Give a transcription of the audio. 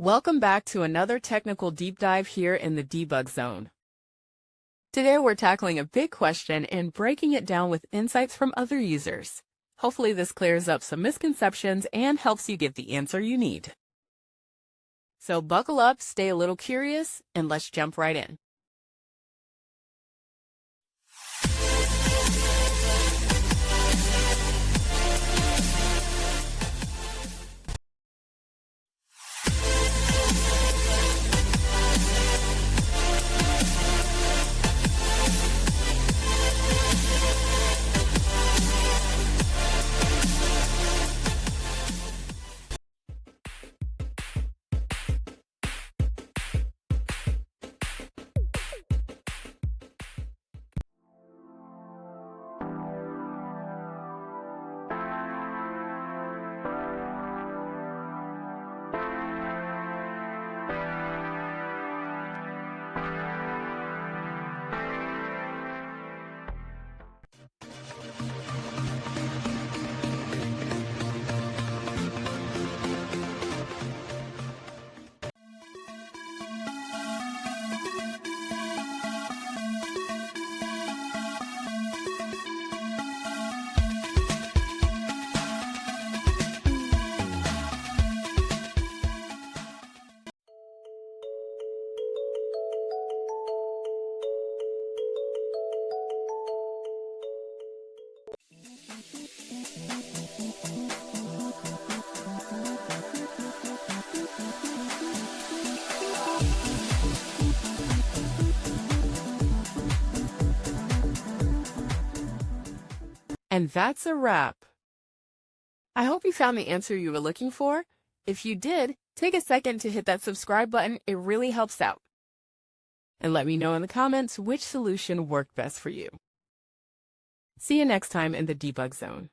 Welcome back to another technical deep dive here in the debug zone. Today we're tackling a big question and breaking it down with insights from other users. Hopefully this clears up some misconceptions and helps you get the answer you need. So buckle up, stay a little curious, and let's jump right in. And that's a wrap. I hope you found the answer you were looking for. If you did, take a second to hit that subscribe button. It really helps out. And let me know in the comments which solution worked best for you. See you next time in the debug zone.